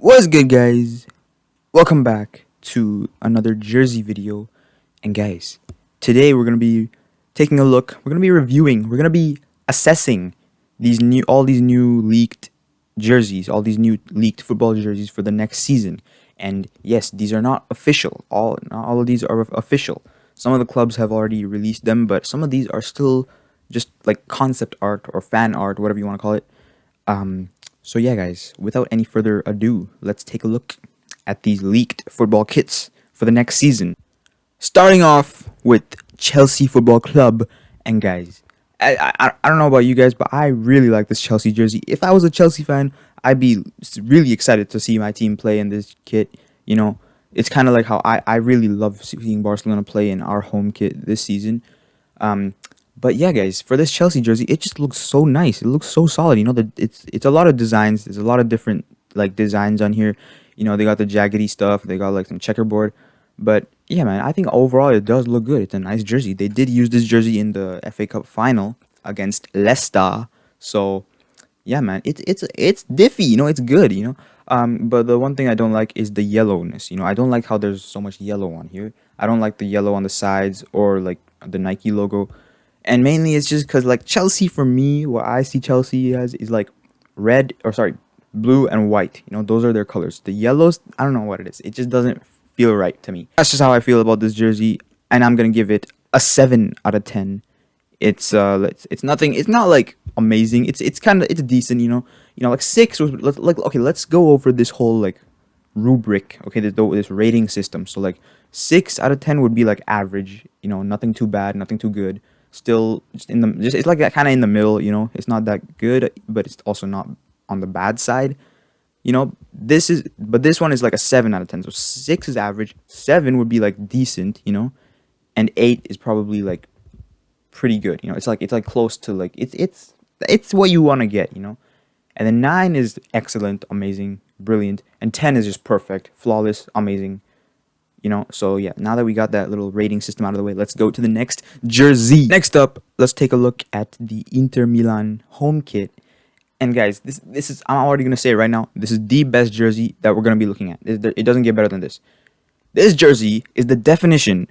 What's good, guys? Welcome back to another jersey video. And guys, today we're gonna be taking a look. We're gonna be reviewing. We're gonna be assessing all these new leaked jerseys, all these new leaked football jerseys for the next season. And yes, these are not official. Not all of these are official. Some of the clubs have already released them, but some of these are still just like concept art or fan art, whatever you want to call it. So yeah, guys, without any further ado, let's take a look at these leaked football kits for the next season. Starting off with Chelsea Football Club, and guys, I don't know about you guys, but I really like this Chelsea jersey. If I was a Chelsea fan, I'd be really excited to see my team play in this kit. You know, it's kind of like how I really love seeing Barcelona play in our home kit this season. But yeah, guys, for this Chelsea jersey, it just looks so nice. It looks so solid. You know, it's a lot of designs. There's a lot of different like designs on here. You know, they got the jaggedy stuff. They got like some checkerboard. But yeah, man, I think overall it does look good. It's a nice jersey. They did use this jersey in the FA Cup final against Leicester. So yeah, man, it's diffy. You know, it's good. You know. But the one thing I don't like is the yellowness. You know, I don't like how there's so much yellow on here. I don't like the yellow on the sides or like the Nike logo. And mainly it's just because like Chelsea, for me, what I see Chelsea as is like blue and white. You know, those are their colors. The yellows, I don't know what it is. It just doesn't feel right to me. That's just how I feel about this jersey, and I'm gonna give it a 7 out of 10. It's nothing. It's not like amazing. It's decent. You know, like 6 was like okay. Let's go over this whole like rubric. Okay, this rating system. So like 6 out of 10 would be like average. You know, nothing too bad, nothing too good. Still just it's like that kind of in the middle. You know, it's not that good, but it's also not on the bad side. You know, this one is like a 7 out of 10. So 6 is average, 7 would be like decent, you know, and 8 is probably like pretty good. You know, it's like close to like it's what you want to get, you know. And then 9 is excellent, amazing, brilliant, and 10 is just perfect, flawless, amazing. You know, so yeah, now that we got that little rating system out of the way, let's go to the next jersey. Next up, let's take a look at the Inter Milan home kit. And guys, this is, I'm already going to say it right now, this is the best jersey that we're going to be looking at. It doesn't get better than this. This jersey is the definition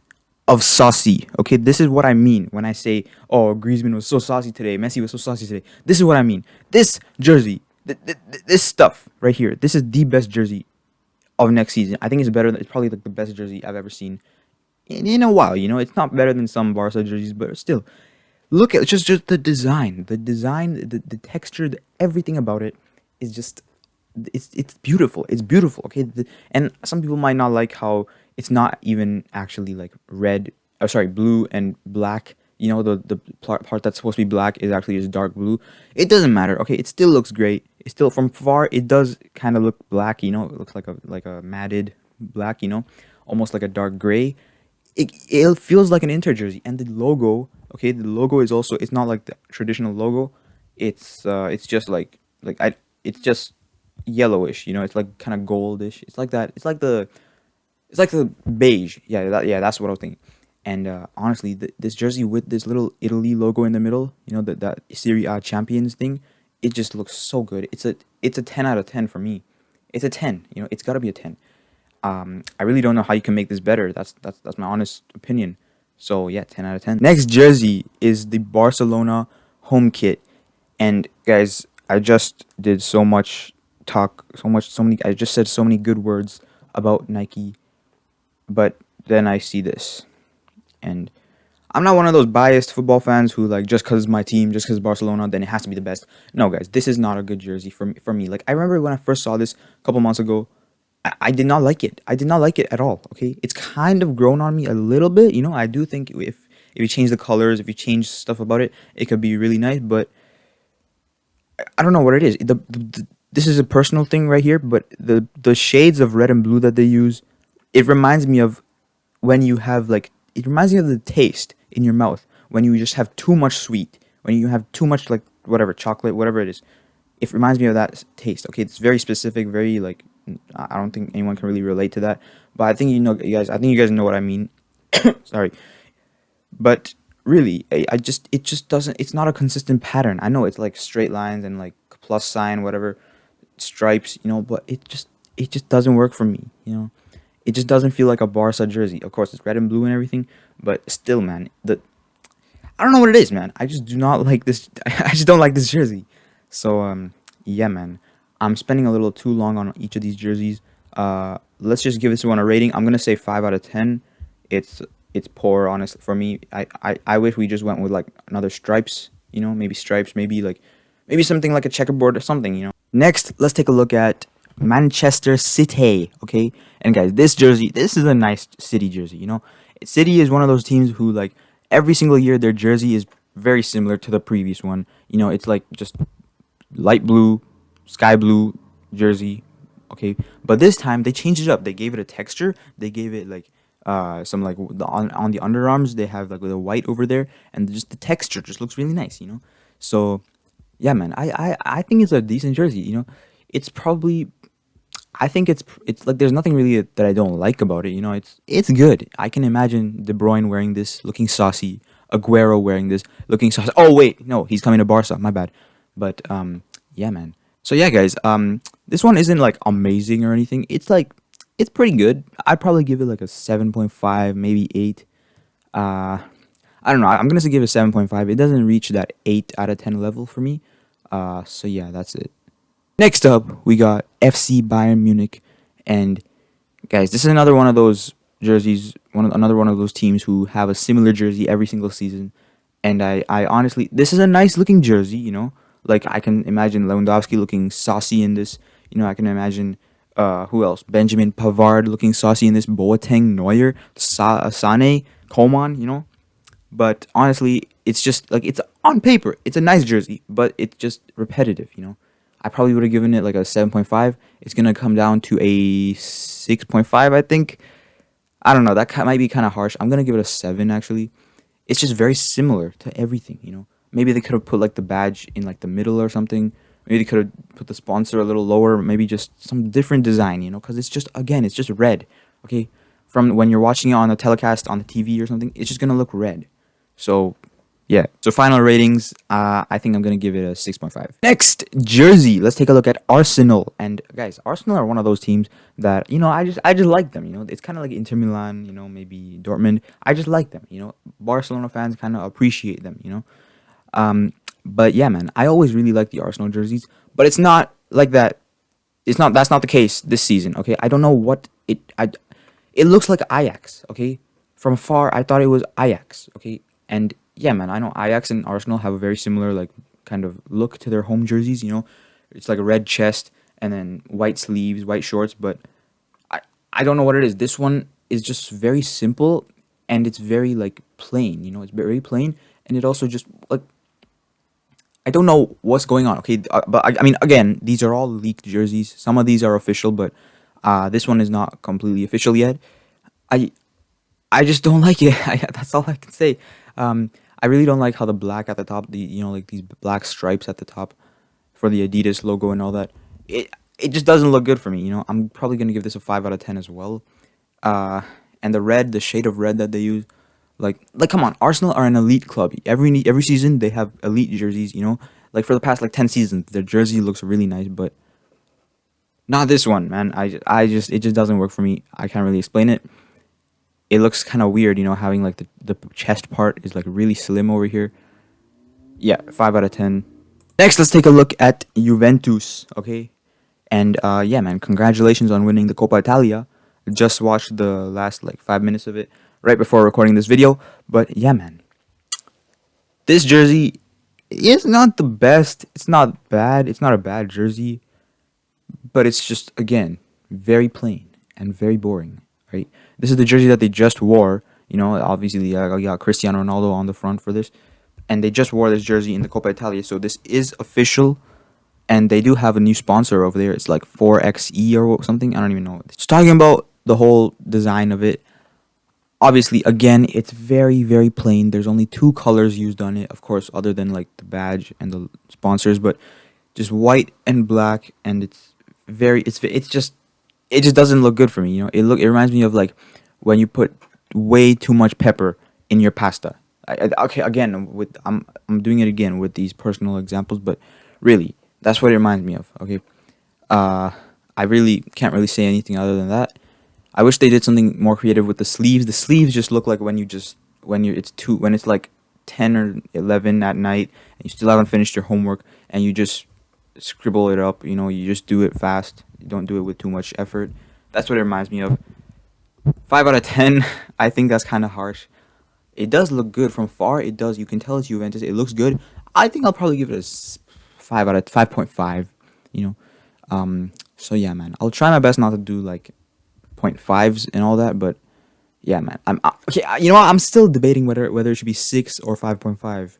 of saucy. Okay, this is what I mean when I say, oh, Griezmann was so saucy today, Messi was so saucy today. This is what I mean. This jersey, this stuff right here, this is the best jersey of next season. I think it's better. It's probably like the best jersey I've ever seen in a while. You know, it's not better than some Barca jerseys, but still, look at just the design, the texture, everything about it is just it's beautiful. It's beautiful. Okay, and some people might not like how it's not even actually like blue and black. You know, the part that's supposed to be black is actually just dark blue. It doesn't matter. Okay, it still looks great. It still, from far, it does kind of look black. You know, it looks like a matted black. You know, almost like a dark gray. It feels like an Inter jersey, and the logo. Okay, the logo is also, it's not like the traditional logo. It's just it's just yellowish. You know, it's like kind of goldish. It's like that. It's like the beige. Yeah, that's what I was thinking. And honestly, this jersey with this little Italy logo in the middle, you know, that Serie A champions thing, it just looks so good. It's a 10 out of 10 for me. It's a 10. You know, it's got to be a 10. I really don't know how you can make this better. That's my honest opinion. So yeah, 10 out of 10. Next jersey is the Barcelona home kit. And guys, I just did so much talk, I just said so many good words about Nike, but then I see this. And I'm not one of those biased football fans who like, just because it's my team, just because Barcelona, then it has to be the best. No, guys, this is not a good jersey for me. Like, I remember when I first saw this a couple months ago, I did not like it. I did not like it at all. Okay, it's kind of grown on me a little bit. You know, I do think if you change the colors, if you change stuff about it, it could be really nice. But I don't know what it is. This is a personal thing right here, but the shades of red and blue that they use, it reminds me of when you have like. It reminds me of the taste in your mouth when you just have too much sweet, when you have too much like whatever, chocolate, whatever it is. It reminds me of that taste. Okay, it's very specific, very like, I don't think anyone can really relate to that, but I think I think you guys know what I mean. Sorry, but really, it just doesn't. It's not a consistent pattern. I know it's like straight lines and like plus sign, whatever, stripes, you know, but it just doesn't work for me. It just doesn't feel like a Barca jersey. Of course, it's red and blue and everything, but still, man, I don't know what it is, man. I just do not like this. I just don't like this jersey. So yeah, man, I'm spending a little too long on each of these jerseys. Let's just give this one a rating. I'm gonna say 5 out of 10. It's poor, honestly, for me. I wish we just went with like another stripes. Maybe stripes, maybe something like a checkerboard or something. Next, let's take a look at Manchester City. Okay, and guys, this is a nice City jersey. City is one of those teams who, like, every single year their jersey is very similar to the previous one. It's like just light blue, sky blue jersey. Okay, but this time they changed it up. They gave it a texture. They gave it like some, like, on the underarms they have like the white over there, and just the texture just looks really nice. So yeah, man, I think it's a decent jersey. It's probably, I think it's like, there's nothing really that I don't like about it. It's good. I can imagine De Bruyne wearing this, looking saucy. Aguero wearing this, looking saucy. Oh wait, no, he's coming to Barca. My bad. But yeah, man. So yeah, guys. This one isn't like amazing or anything. It's pretty good. I'd probably give it like a 7.5, maybe 8. I don't know. I'm gonna give it 7.5. It doesn't reach that 8 out of 10 level for me. So yeah, that's it. Next up, we got FC Bayern Munich, and guys, this is another one of those jerseys, another one of those teams who have a similar jersey every single season. And I honestly, this is a nice looking jersey. Like, I can imagine Lewandowski looking saucy in this. I can imagine who else? Benjamin Pavard looking saucy in this. Boateng, Neuer, Sane, Coman. But honestly, it's just like, it's on paper, it's a nice jersey, but it's just repetitive. I probably would have given it like a 7.5. It's gonna come down to a 6.5, I think. I don't know. That might be kind of harsh. I'm gonna give it a 7, actually. It's just very similar to everything. Maybe they could have put like the badge in like the middle or something. Maybe they could have put the sponsor a little lower. Maybe just some different design. Because it's just red. Okay, from when you're watching it on the telecast on the TV or something, it's just gonna look red. So yeah. So final ratings, I think I'm gonna give it a 6.5. Next, jersey. Let's take a look at Arsenal. And guys, Arsenal are one of those teams that I just like them. It's kind of like Inter Milan. Maybe Dortmund. I just like them. Barcelona fans kind of appreciate them. But yeah, man, I always really like the Arsenal jerseys. But it's not like that. That's not the case this season. Okay, I don't know what it looks like Ajax. Okay, from far I thought it was Ajax. Okay, and yeah, man, I know Ajax and Arsenal have a very similar, like, kind of look to their home jerseys. It's like a red chest and then white sleeves, white shorts. But I don't know what it is. This one is just very simple, and it's very, like, plain. It's very plain, and it also just, like, I don't know what's going on. Okay, but I mean, again, these are all leaked jerseys. Some of these are official, but this one is not completely official yet. I just don't like it. That's all I can say. I really don't like how the black at the top, like these black stripes at the top for the Adidas logo and all that. It just doesn't look good for me. I'm probably gonna give this a 5 out of 10 as well. And the shade of red that they use, like come on, Arsenal are an elite club. Every season they have elite jerseys. Like for the past like 10 seasons, their jersey looks really nice, but not this one, man. It just doesn't work for me. I can't really explain it. It looks kind of weird, having like the chest part is like really slim over here. Yeah, 5 out of 10. Next, let's take a look at Juventus, okay? And yeah, man, congratulations on winning the Coppa Italia. Just watched the last like 5 minutes of it right before recording this video. But yeah, man, this jersey is not the best. It's not bad. It's not a bad jersey, but it's just, again, very plain and very boring. Right? This is the jersey that they just wore. Obviously, you got Cristiano Ronaldo on the front for this. And they just wore this jersey in the Coppa Italia. So this is official. And they do have a new sponsor over there. It's like 4XE or something. I don't even know. Just talking about the whole design of it. Obviously, again, it's very, very plain. There's only 2 colors used on it, of course, other than like the badge and the sponsors. But just white and black. And it just doesn't look good for me. It reminds me of like when you put way too much pepper in your pasta. Okay, again, I'm doing it again with these personal examples, but really, that's what it reminds me of. Okay, I I really can't really say anything other than that. I wish they did something more creative with the sleeves. The sleeves just look like when it's like 10 or 11 at night and you still haven't finished your homework and you just scribble it up. You just do it fast. You don't do it with too much effort. That's what it reminds me of. 5 out of 10. I think that's kind of harsh. It does look good from far. It does. You can tell it's Juventus. It looks good. I think I'll probably give it a 5 out of 5.5. You know. So yeah, man. I'll try my best not to do like 0.5s and all that, but yeah, man. I'm okay. You know what? I'm still debating whether it should be 6 or 5.5.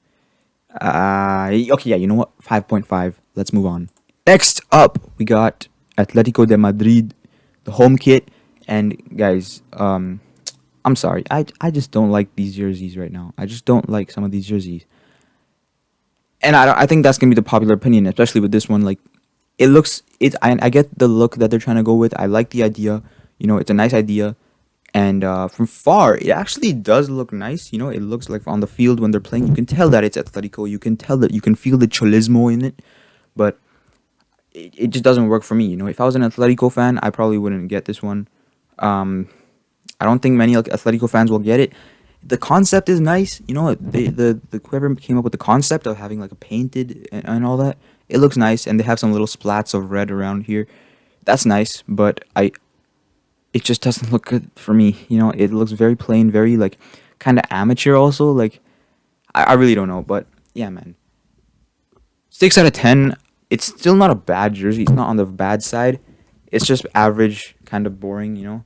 Okay, yeah. You know what? 5.5. Let's move on. Next up, we got Atletico De Madrid, the home kit, and guys, I'm sorry. I just don't like these jerseys right now. I just don't like some of these jerseys. And I think that's gonna be the popular opinion, especially with this one. Like, I get the look that they're trying to go with. I like the idea. It's a nice idea, and from far, it actually does look nice. It looks like on the field when they're playing, you can tell that it's Atletico. You can tell that you can feel the cholismo in it, but it just doesn't work for me. If I was an Atletico fan, I probably wouldn't get this one. I don't think many Atletico fans will get it. The concept is nice, the whoever came up with the concept of having like a painted and all that, it looks nice, and they have some little splats of red around here. That's nice, but it just doesn't look good for me. It looks very plain, very like kind of amateur also. Like I really don't know, but yeah, man. 6 out of 10. It's still not a bad jersey. It's not on the bad side. It's just average, kind of boring.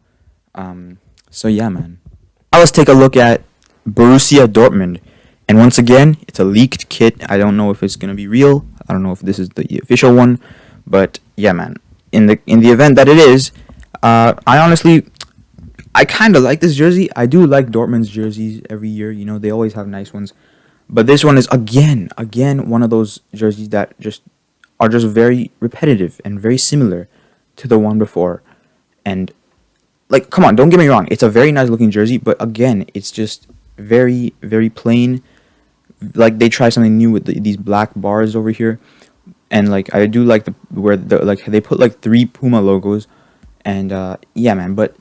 So yeah, man. Now let's take a look at Borussia Dortmund. And once again, it's a leaked kit. I don't know if it's gonna be real. I don't know if this is the official one, but yeah, man. In the event that it is, I kind of like this jersey. I do like Dortmund's jerseys every year. They always have nice ones, but this one is again one of those jerseys that are just very repetitive and very similar to the one before. And like, come on, don't get me wrong. It's a very nice looking jersey, but again, it's just very, very plain. Like, they try something new with these black bars over here, and like I do like where they put like 3 Puma logos, and yeah, man. But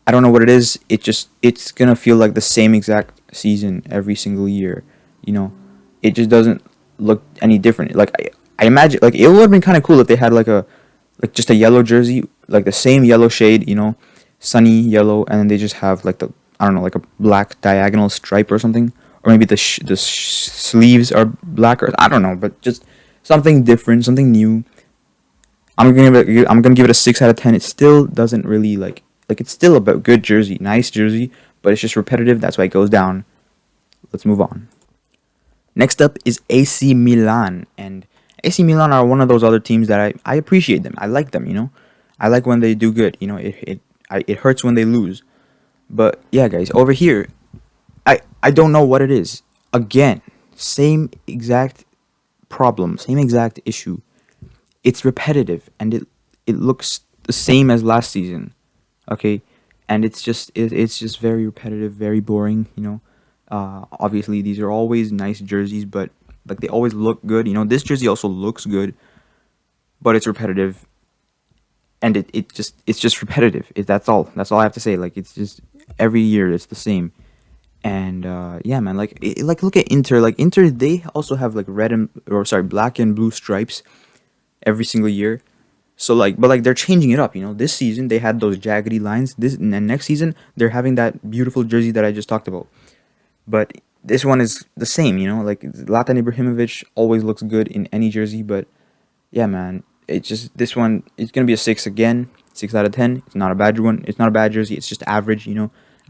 I don't know what it is. It's gonna feel like the same exact season every single year. It just doesn't look any different. Like I imagine, like, it would have been kind of cool if they had like just a yellow jersey, like the same yellow shade, sunny yellow, and then they just have like I don't know, like a black diagonal stripe or something, or maybe the sleeves are black, or I don't know, but just something different, something new. I'm gonna give it a 6 out of 10. It still doesn't really like it's still a good jersey, nice jersey, but it's just repetitive. That's why it goes down. Let's move on. Next up is AC Milan, and AC Milan are one of those other teams that I appreciate them. I like them. I like when they do good. It hurts when they lose. But yeah, guys, over here, I don't know what it is. Again, same exact problem, same exact issue. It's repetitive, and it looks the same as last season. Okay, and it's just very repetitive, very boring. Obviously these are always nice jerseys, but like they always look good. This jersey also looks good, but it's repetitive, and it's just repetitive. That's all I have to say. Like, it's just every year it's the same. And yeah, man, like look at Inter. Like, Inter, they also have like black and blue stripes every single year. So but they're changing it up. This season they had those jaggedy lines. And next season they're having that beautiful jersey that I just talked about. But this one is the same. Like, Zlatan Ibrahimovic always looks good in any jersey. But yeah, man, this one, it's gonna be a 6 again. 6 out of 10. It's not a bad one. It's not a bad jersey. It's just average.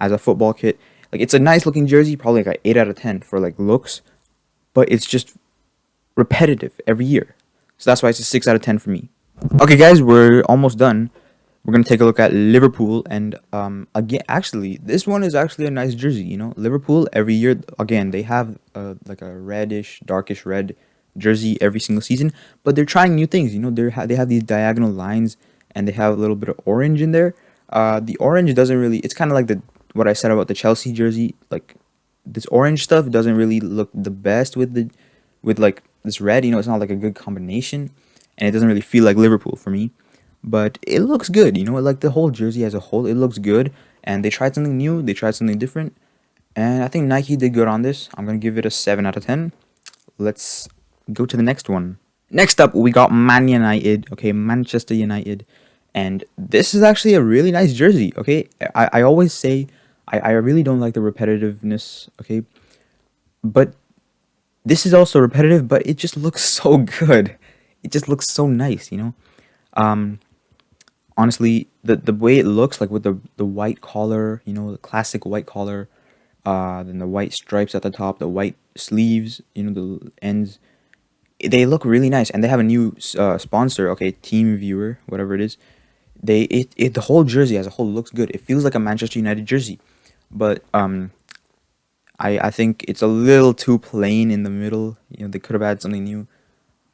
As a football kit. Like, it's a nice looking jersey, probably like an 8 out of 10 for like looks, but it's just repetitive every year. So that's why it's a 6 out of 10 for me. Okay, guys, we're almost done. We're gonna take a look at Liverpool, and again, actually, this one is actually a nice jersey. Liverpool every year, again, they have like a reddish, darkish red jersey every single season, but they're trying new things. They have these diagonal lines, and they have a little bit of orange in there. The orange doesn't really. It's kind of like what I said about the Chelsea jersey. Like, this orange stuff doesn't really look the best with like this red. It's not like a good combination, and it doesn't really feel like Liverpool for me. but it looks good. You know, like the whole jersey as a whole, it looks good. And they tried something new. They tried something different. And I think Nike did good on this. I'm gonna give it a 7 out of 10. Let's go to the next one. Next up, we got Man United. Okay, Manchester United. And this is actually a really nice jersey. Okay, I always say I really don't like the repetitiveness. Okay, but this is also repetitive, but it just looks so good. It just looks so nice, you know. Um, Honestly, the way it looks, like with the white collar, you know, the classic white collar, then the white stripes at the top, the white sleeves, you know, the ends, they look really nice, and they have a new sponsor. Okay, Team Viewer, whatever it is. The whole jersey as a whole looks good. It feels like a Manchester United jersey, but I think it's a little too plain in the middle. You know, they could have had something new,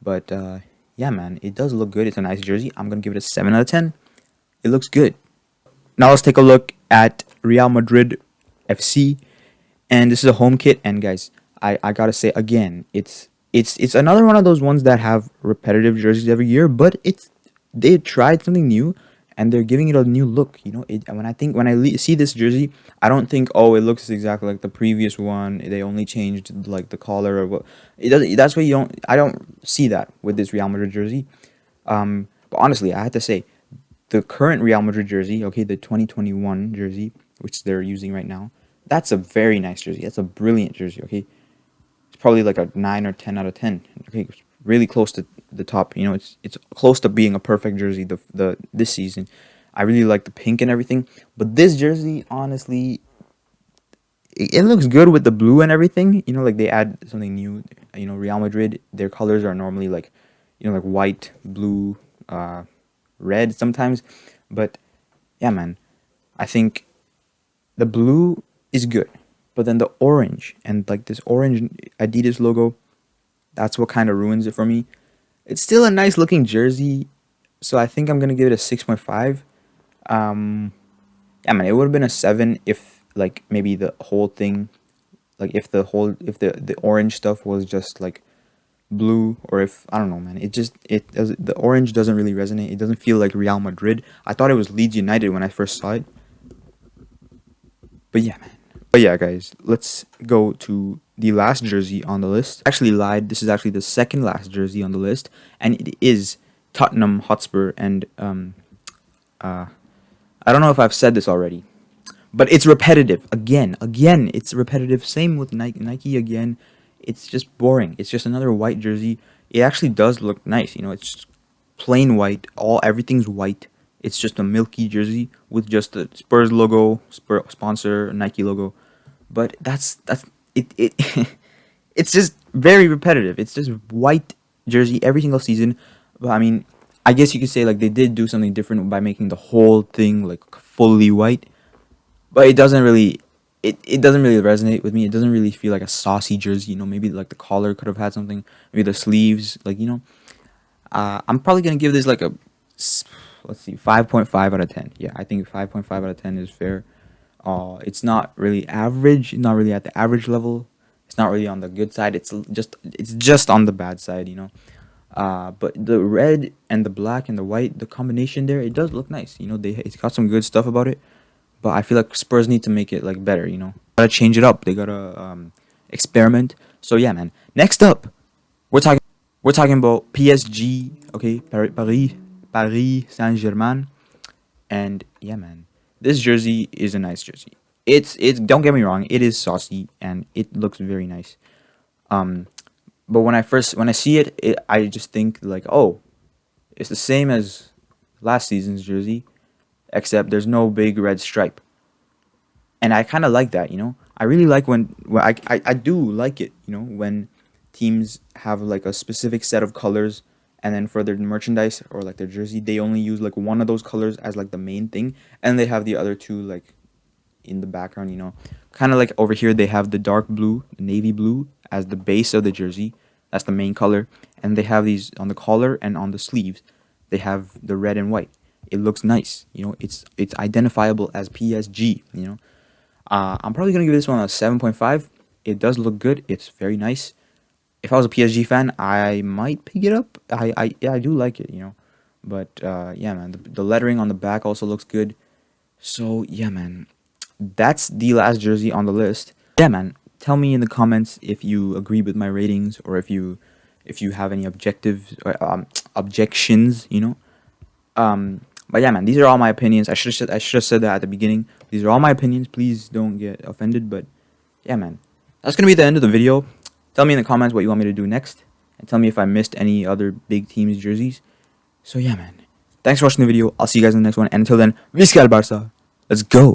but yeah, man, it does look good. It's a nice jersey. I'm gonna give it a 7 out of 10. It looks good. Now let's take a look at Real Madrid FC, and this is a home kit. And guys, I gotta say again, it's another one of those ones that have repetitive jerseys every year, but they tried something new, and they're giving it a new look. You know, see this jersey, I don't think, oh, it looks exactly like the previous one. They only changed like the collar or what. It doesn't. That's why you don't. I don't see that with this Real Madrid jersey. But honestly, I have to say, the current Real Madrid jersey, okay, the 2021 jersey, which they're using right now, that's a very nice jersey. That's a brilliant jersey, okay? It's probably like a 9 or 10 out of 10. Okay, it's really close to the top. You know, it's close to being a perfect jersey this season. I really like the pink and everything, but this jersey, honestly, it looks good with the blue and everything. You know, like they add something new. You know, Real Madrid, their colors are normally like, you know, like white, blue, red sometimes, but yeah, man, I think the blue is good, but then the orange and like this orange Adidas logo, that's what kind of ruins it for me. It's still a nice looking jersey, so I think I'm gonna give it a 6.5. um yeah, man, it would have been a 7 if like maybe the whole thing, like if the orange stuff was just like blue, or if I don't know, man, the orange doesn't really resonate. It doesn't feel like Real Madrid. I thought it was Leeds United when I first saw it. But yeah, man. But yeah, guys, let's go to the last jersey on the list. Actually lied. This is actually the second last jersey on the list, and it is Tottenham Hotspur. And I don't know if I've said this already, but it's repetitive. Again, it's repetitive. Same with Nike again. It's just boring. It's just another white jersey. It actually does look nice. You know, it's just plain white. Everything's white. It's just a milky jersey with just the Spurs logo, sponsor, Nike logo. But that's it. It's just very repetitive. It's just white jersey every single season. But I mean, I guess you could say like they did do something different by making the whole thing like fully white, but it doesn't really resonate with me. It doesn't really feel like a saucy jersey. You know, maybe like the collar could have had something. Maybe the sleeves, like, you know. I'm probably gonna give this like a let's see, 5.5 out of 10. Yeah, I think 5.5 out of 10 is fair. It's not really average. Not really at the average level. It's not really on the good side. It's just on the bad side. You know. But the red and the black and the white, the combination there, it does look nice. You know, it's got some good stuff about it. But I feel like Spurs need to make it like better. You know, gotta change it up. They gotta experiment. So yeah, man. Next up, we're talking about PSG. Okay, Paris Saint Germain, and yeah, man. This jersey is a nice jersey. It's don't get me wrong. It is saucy and it looks very nice. Um, but when I see it, I just think like, oh, it's the same as last season's jersey, except there's no big red stripe. And I kind of like that, you know. I really like I do like it, you know, when teams have like a specific set of colors, and then for their merchandise or like their jersey, they only use like one of those colors as like the main thing, and they have the other two like in the background, you know. Kind of like over here, they have the dark blue, the navy blue as the base of the jersey. That's the main color. And they have these on the collar and on the sleeves. They have the red and white. It looks nice. You know, it's identifiable as PSG, you know. I'm probably going to give this one a 7.5. It does look good. It's very nice. If I was a PSG fan, I might pick it up. Yeah, I do like it, you know. But yeah, man, the lettering on the back also looks good. So yeah, man, that's the last jersey on the list. Yeah, man, tell me in the comments if you agree with my ratings, or if you have any objectives or objections, you know. But yeah, man, these are all my opinions. I should have said that at the beginning. These are all my opinions. Please don't get offended. But yeah, man, that's gonna be the end of the video. Tell me in the comments what you want me to do next, and tell me if I missed any other big teams' jerseys. So yeah, man, thanks for watching the video. I'll see you guys in the next one. And until then, Visca el Barça. Let's go.